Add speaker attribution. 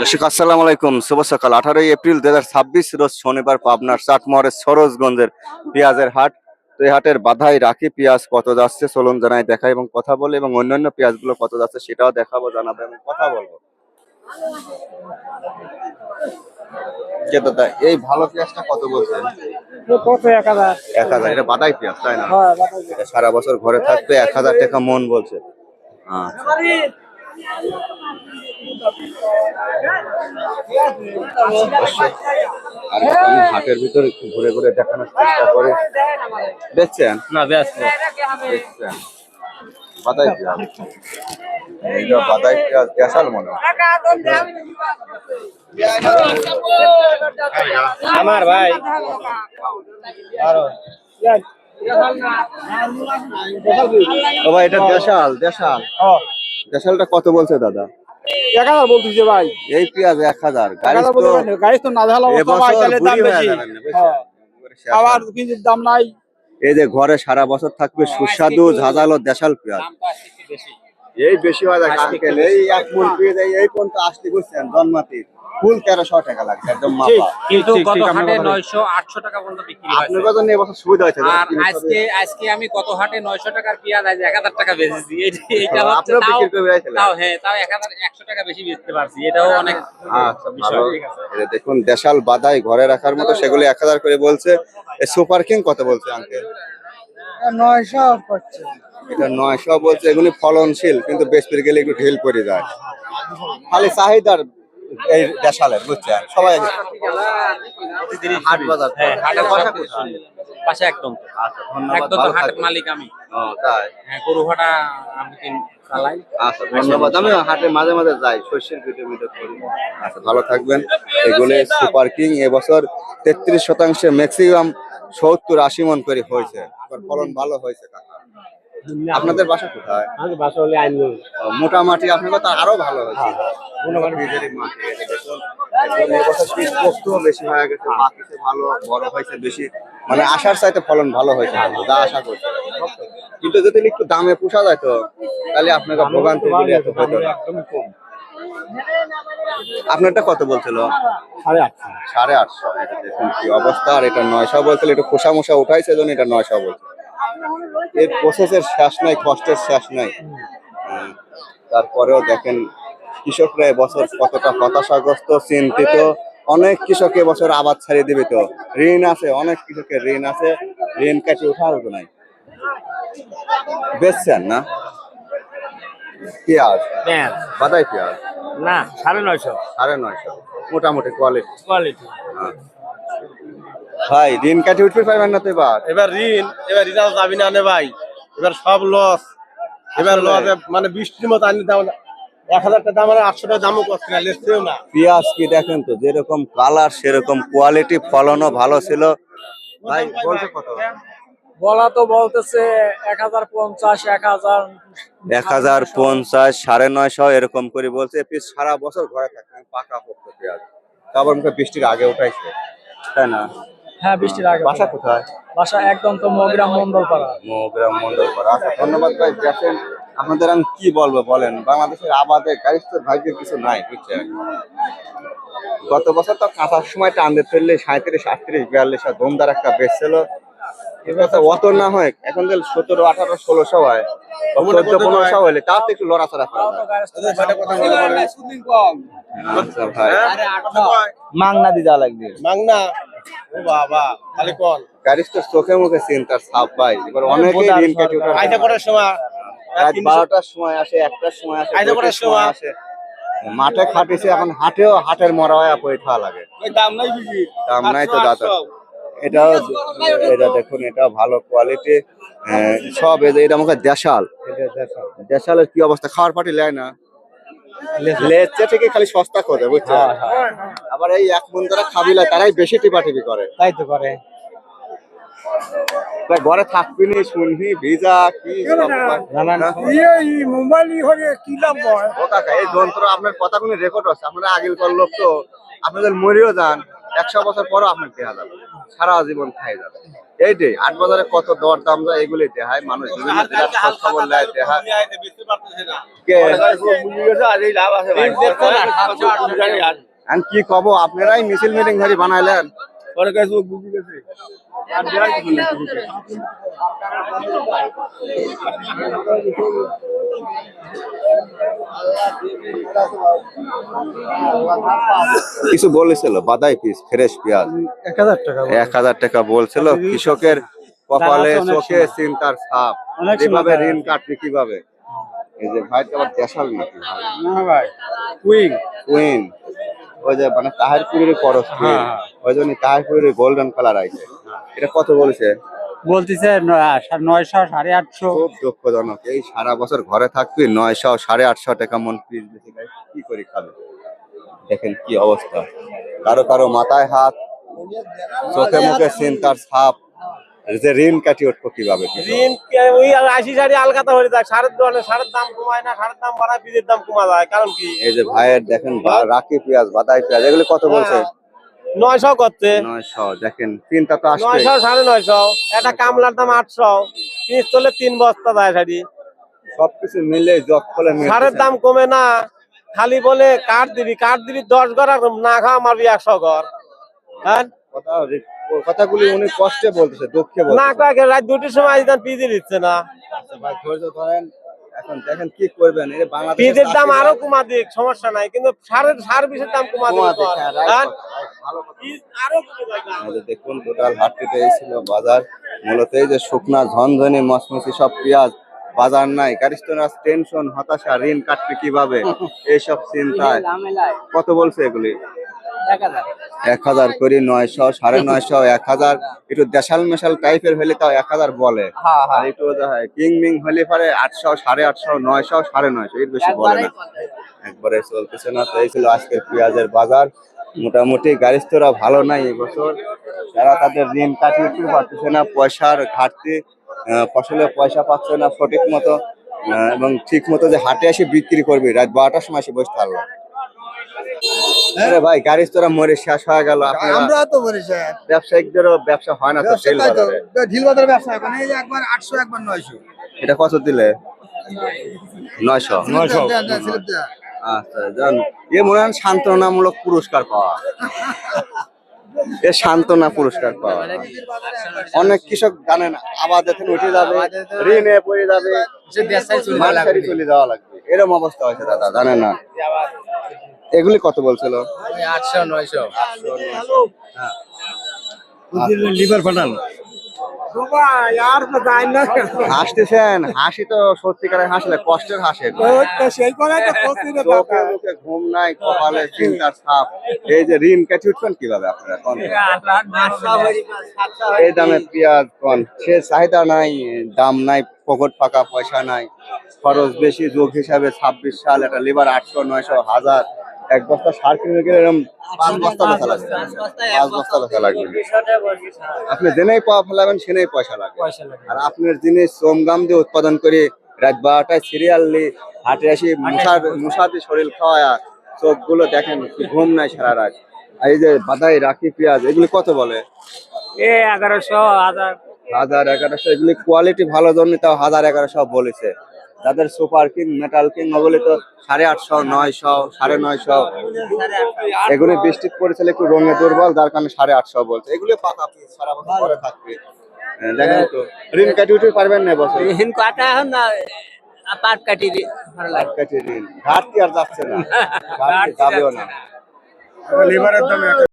Speaker 1: দর্শক আসসালামু আলাইকুম, শুভ সকাল। 18 এপ্রিল 2026 রোজ শনিবার পাবনার চাটমোহরের সরোজগঞ্জের পেঁয়াজের হাট। তো এই হাটের বাধাই রাখি পেঁয়াজ কত যাচ্ছে চলুন জানাই দেখাই এবং কথা বলে, এবং অন্যান্য পেঁয়াজগুলো কত যাচ্ছে সেটাও দেখাবো, জানাবো এবং কথা বলবো। কে দাদা, এই ভালো পেঁয়াজটা কত বলছেন?
Speaker 2: কত 1000?
Speaker 1: 1000। এটা বাদাই পেঁয়াজ তাই না?
Speaker 2: হ্যাঁ,
Speaker 1: এটা সারা বছর ঘরে থাকবে, 1000 টাকা মন বলছে। আর আমি হাটের ভিতরে একটু ঘুরে ঘুরে দেখানোর চেষ্টা করে। দেখছেন
Speaker 2: না ব্যস্ত
Speaker 1: দেখছেন বাদাই পেঁয়াজ, এইটা বাদাই পেঁয়াজ দেশাল মনে হয়।
Speaker 2: আমার ভাই
Speaker 1: ও ভাই, এটা দেশাল দেশাল দেশালটা কত বলছে দাদা?
Speaker 2: 1000 বলতেছে ভাই।
Speaker 1: এই পেঁয়াজ 1000।
Speaker 2: গাড়ি তো না ঢালা অবস্থা ভাই, তাহলে দাম বেশি। আবার বীজের দাম নাই।
Speaker 1: এই যে ঘরে সারা বছর থাকবে সুস্বাদু ঝাঁঝালো দেশাল পেঁয়াজ, এই বেশি হয় না কালকেল। এই এক মূল পেঁয়াজ এই পর্যন্ত আসতে বুঝছেন জন্মাতি ফুল 1300 টাকা লাগছে একদম মাপা।
Speaker 3: কিন্তু গত হাটে 900 800 টাকা পর্যন্ত বিক্রি হয়েছে।
Speaker 1: আপনার কথা নিয়ে এবছর সুবিধা হয়েছে।
Speaker 3: আর আজকে আমি গত হাটে 900 টাকার পেঁয়াজ আজ 1000 টাকা বেচেছি। এটা হচ্ছে
Speaker 1: আপনিও বিক্রি করে বেরিয়েছিলেন?
Speaker 3: তাও হ্যাঁ, তাও 100 টাকা বেশি বেচতে পারছি। এটাও অনেক
Speaker 1: আচ্ছা ভালো। এই দেখুন দেশাল বাদাই ঘরে রাখার মতো, সেগুলো 1000 করে বলছে। এই সুপার কিং কত বলছে আঙ্কেল?
Speaker 2: 900 করছে।
Speaker 1: এটা 900 বলছে। এগুলি ফলনশীল কিন্তু বেচতে গেলে একটু ঢিল পড়ে যায়, খালি চাহিদার এই দেশালের বুঝছেন সবাই। হাট বাজার
Speaker 3: হাটের পাশে একদম একদম তো হাটের মালিক আমি।
Speaker 1: তাই?
Speaker 3: হ্যাঁ, গরু হাটা আমি চালাই।
Speaker 1: আচ্ছা ধন্যবাদ। আমি হাটে মাঝে মাঝে যাই, শস্যের ভিডিও করি। আচ্ছা ভালো থাকবেন। এগুলো সুপার কিং এবছর 33% ম্যাক্সিমাম 70-80 মন করে হয়েছে, ফলন ভালো হয়েছে। আপনাদের বাসা কোথায়?
Speaker 2: আমাদের বাসা হলে আইনগঞ্জ।
Speaker 1: মোটামুটি আপনাদের তো আরো ভালো হয়েছে। বেশি হয়ে গেছে, পাকিতে ভালো বড় হয়েছে বেশি, মানে আশার চাইতে ফলন ভালো হয়েছে যা আশা করছে। কিন্তু যদি একটু দামে পোষা যায় তো তাহলে আপনাকে ভোগান্তি গুলি এত হতো না। আপনারটা কত বলছিল? 850। এটা দেখুন কি অবস্থা। আর এটা 900 বলছিল, একটু খোসা মোসা উঠাইছে জন্য এটা 900 বলছে। এর প্রসেসের শেষ নাই, কষ্টের শেষ নাই। তারপরেও দেখেন কৃষকরা এবছর কতটা হতাশাগ্রস্ত, চিন্তিত। অনেক কৃষক এবছর আবাদ ছাড়িয়ে দিবে, তো ঋণ আছে, অনেক কৃষকের ঋণ আছে, ঋণ কাটিয়ে ওঠার তো নাই। বেচছেন না পেঁয়াজ? বাদাই পেঁয়াজ
Speaker 2: না 950।
Speaker 1: 950 মোটামুটি কোয়ালিটি।
Speaker 2: কোয়ালিটি
Speaker 1: ভাই ঋণ কাটিয়ে উঠতে পারবেন না তো এবার?
Speaker 2: এবার ঋণ যাবি না ভাই, এবার সব লস। এবার লস মানে বৃষ্টির মতো আনি দাম 1000 টাকা দাম, 800 টাকা দামও করছে না, লেসছেও না।
Speaker 1: পেঁয়াজ কি দেখেন তো, যেরকম কালার সেরকম কোয়ালিটি, ফলনও ভালো ছিল। ভাই বলছে কত?
Speaker 2: বলা তো বলতেছে 1050,
Speaker 1: 1050, 950 এরকম করে বলছে। পিস সারা বছর ঘরে থাকে, পাকা পোক্ত পেঁয়াজ। তারপর মুখে বৃষ্টির আগে উঠাইছে তাই না?
Speaker 2: হ্যাঁ, বৃষ্টির আগে।
Speaker 1: বাসা কোথায়?
Speaker 2: বাসা একদম তো মগরাম মন্ডলপাড়া।
Speaker 1: মন্ডলপাড়া। আচ্ছা ধন্যবাদ ভাই। দেখেন আপনাদের আমি কি বলবো বলেন, বাংলাদেশের আবাদে গাড়ির ভাগ্যের কিছু নাই বুঝছেন। গত বছর তো কাঁচার সময় টানতে ফেললে 37, 38, 42 ধুমদার একটা বেচ ছিল। এবার তো অত না হয়, এখন তো 17, 18, 1600 হয়, 14, 1500 হলে তার তো একটু লড়াচড়া করা যায়। আচ্ছা ভাই, মাংনা দি যা লাগবে
Speaker 2: মাংনা। ও বাবা, খালি কোন
Speaker 1: গাড়ির তো চোখে মুখে চিন্তার ছাপ ভাই। এবার অনেকেই ঋণ কেটে ওঠে।
Speaker 2: আইতে করার সময়
Speaker 1: রাত 12টার সময় আসে, 1টার সময় আসে, 2টার সময় আসে। মাঠে খাটিছে, এখন হাটেও হাটের মরা হয়ে পড়ে থাকা লাগে।
Speaker 2: দাম নাই বেশি,
Speaker 1: দাম নাই তো দাদা। এটাও এটা দেখুন, এটা ভালো কোয়ালিটি সব। এটা আমাকে দেশাল, দেশালের কি অবস্থা? খাওয়ার পাটি লেয় না, লেচ্ছে ঠিকই, খালি সস্তা করে বুঝছো। আবার এই এক মন যারা খাবিলা তারাই বেশি টিপাটিপি করে।
Speaker 2: তাই তো করে।
Speaker 1: ঘরে থাকবি নি, শুনবি ভিজা কি
Speaker 2: মোবাইল কি লাভ হয়?
Speaker 1: ও কাকা, এই যন্ত্র আপনার কথা কোনো রেকর্ড আছে? আপনারা আগের লোক তো, আপনাদের মরিও যান, 100 বছর পরও আপনার দেয়া যাবে, সারা জীবন খাই যাবে। এইটাই হাট বাজারে কত দর দাম যায় এগুলি দেখায় মানুষ, বিভিন্ন জেলার খোঁজ খবর নেয় দেখায়। কে আমি কি কব, আপনারাই মিছিল মিটিং ধরে বানাইলেন। কিছু বলেছিল বাদাই পিস ফ্রেশ পেঁয়াজ
Speaker 4: 1000 টাকা
Speaker 1: 1000 টাকা বলছিল। কৃষকের কপালে চোখে চিন্তার ছাপ, কিভাবে ঋণ কাটবে কিভাবে। এই যে ভাই তো আবার দেশাল নাকি ভাই?
Speaker 4: না ভাই কুইং
Speaker 1: কুইন, ওই যে মানে তাহিরপুরের করস, ওই জন্য তাহিরপুরের গোল্ডেন কালার আইছে। এটা কত বলছে?
Speaker 4: বলতেছে 900 850।
Speaker 1: খুব দুঃখজনক, এই সারা বছর ঘরে থাকবি 900 850 টাকা মন পিস বেশি খাই, কি করে খাবে? দেখেন কি অবস্থা, কারো কারো মাথায় হাত, চোখে মুখে চিন্তার ছাপ, যে ঋণ কাটি উঠবো কিভাবে।
Speaker 2: ঋণ ওই 80 সারি আলকাতা হয়ে যায়, সারের দাম কমায় না, সারের দাম বাড়ায়, বীজের দাম কমা যায়, কারণ কি?
Speaker 1: এই যে ভাইয়ের দেখেন রাখি পেঁয়াজ বাদাই পেঁয়াজ এগুলো কত বলছে?
Speaker 2: 900 করতে
Speaker 1: 900। দেখেন তিনটা তো আসবে,
Speaker 2: 900 950, একটা কামলার দাম 800, পিস তোলে 3 বস্তা যায় শাড়ি।
Speaker 1: সবকিছু মিলে যোগ ফলে
Speaker 2: সারের দাম কমে না, খালি বলে কাঠ দিবি 10 ঘর, আর না খাওয়া মারবি 100 ঘর। হ্যাঁ,
Speaker 1: কথাগুলি উনি কষ্টে বলতেছে, দুঃখে
Speaker 2: না
Speaker 1: বলতেছে।
Speaker 2: কাকে রাত 2টির সময় আইদান পিজি দিচ্ছে না।
Speaker 1: আচ্ছা ভাই ধৈর্য ধরেন, এখন দেখেন কি করবেন। এই বাংলাদেশের
Speaker 2: পিজের দাম আরো কমা দিক, সমস্যা নাই, কিন্তু সার বিষের দাম কমা দিক। আরো কমে যায় দাম।
Speaker 1: দেখুন টোটাল হাটটিতে এই ছিল বাজার। মূলত এই যে শুকনা ঝনঝনি মসমসি সব পেঁয়াজ, বাজার নাই, কারিস্তার টেনশন, হতাশা, ঋণ কাটবে কিভাবে, এইসব চিন্তায়। কত বলছে এগুলি? 1000 করি, 900 950 1000, একটু দেশাল মেশাল টাইপের হলে তাও 1000 বলে। আর একটু কিং মিং হলে পারে 800 850 900 950, এর বেশি বলে না। একবারে চলতেছে না। তো এই ছিল আজকের পেঁয়াজের বাজার। মোটামুটি গাড়িস্তরা ভালো নাই এবছর, যারা তাদের ঋণ কাটিয়ে উঠতে পারতেছে না, পয়সার ঘাটতি, ফসলে পয়সা পাচ্ছে না সঠিক মতো, এবং ঠিক মতো যে হাটে এসে বিক্রি করবি রাত 12টার সময় এসে বসে থাকলো। আরে ভাই গাড়িস্তরা মরে শেষ হয়ে গেল।
Speaker 5: আমরা তো মরে যায়,
Speaker 1: ব্যবসায়িকদেরও ব্যবসা হয় না তো তেল বাজারে।
Speaker 5: ঢিল বাজার ব্যবসা এখন এই যে একবার 800 একবার 900।
Speaker 1: এটা কত দিলে? 900।
Speaker 5: স্লিপ দেয়া।
Speaker 1: আচ্ছা জান, এ মনে হয় সান্ত্বনামূলক পুরস্কার পাওয়া, এ সান্ত্বনা পুরস্কার পাওয়া। অনেক কৃষক জানেন আবাদ এখন উঠে যাবে, ঋণে পড়ে যাবে, মাঠ ছাড়ি চলে যাওয়া লাগবে, এরকম অবস্থা হয়েছে দাদা, জানেন না? এগুলি কত বলছিল?
Speaker 5: 800 900।
Speaker 4: লিভার ফাটাল
Speaker 1: হাসতেছেন, হাসি তো সত্যিকারের হাসি না, কষ্টের হাসি।
Speaker 4: সেই করে
Speaker 1: চোখে মুখে ঘুম নাই, কপালে চিন্তার ছাপ। এই যে ঋণ কেটে উঠবেন কিভাবে আপনারা? কোন এই দামে পেঁয়াজ কোন সে চাহিদা নাই, দাম নাই, পকেট ফাঁকা, পয়সা নাই, খরচ বেশি, যোগ হিসাবে 26 সাল, একটা লিভার 800 900 1000, এক বস্তা সার কিনে গেলে এরকম 5 বস্তা বেচা লাগবে, 5 বস্তা বেচা লাগবে। আপনি জেনেই পাওয়া ফেলাবেন, সেনেই পয়সা লাগবে। আর আপনার জিনিস শ্রম গাম দিয়ে উৎপাদন করে রাত 12টায় সিরিয়ালি হাটে আসি মুসাতে শরীর খাওয়া, চোখগুলো দেখেন ঘুম নাই সারা রাত। আর এই যে বাদাই রাখি পেঁয়াজ এগুলি কত বলে?
Speaker 4: 1100 1000।
Speaker 1: 1100। এগুলি কোয়ালিটি ভালো জন্য তাও 1100 বলেছে। যাদের সুপার কিং মেটাল কিং ওগুলি তো 850 900 950। এগুলি বৃষ্টি পড়েছিল, একটু রঙে দুর্বল, যার কারণে 850 বলছে। এগুলি পাকা পিস, সারা বছর পরে থাকবে। দেখেন তো ঋণ কাটি উঠতে পারবেন না বছর,
Speaker 4: ঋণ কাটা এখন না, পাট কাটি ভালো লাগে।
Speaker 1: ঋণ ঘাটতি আর যাচ্ছে না, ঘাটতি যাবেও না।
Speaker 5: লিভারের দাম 1000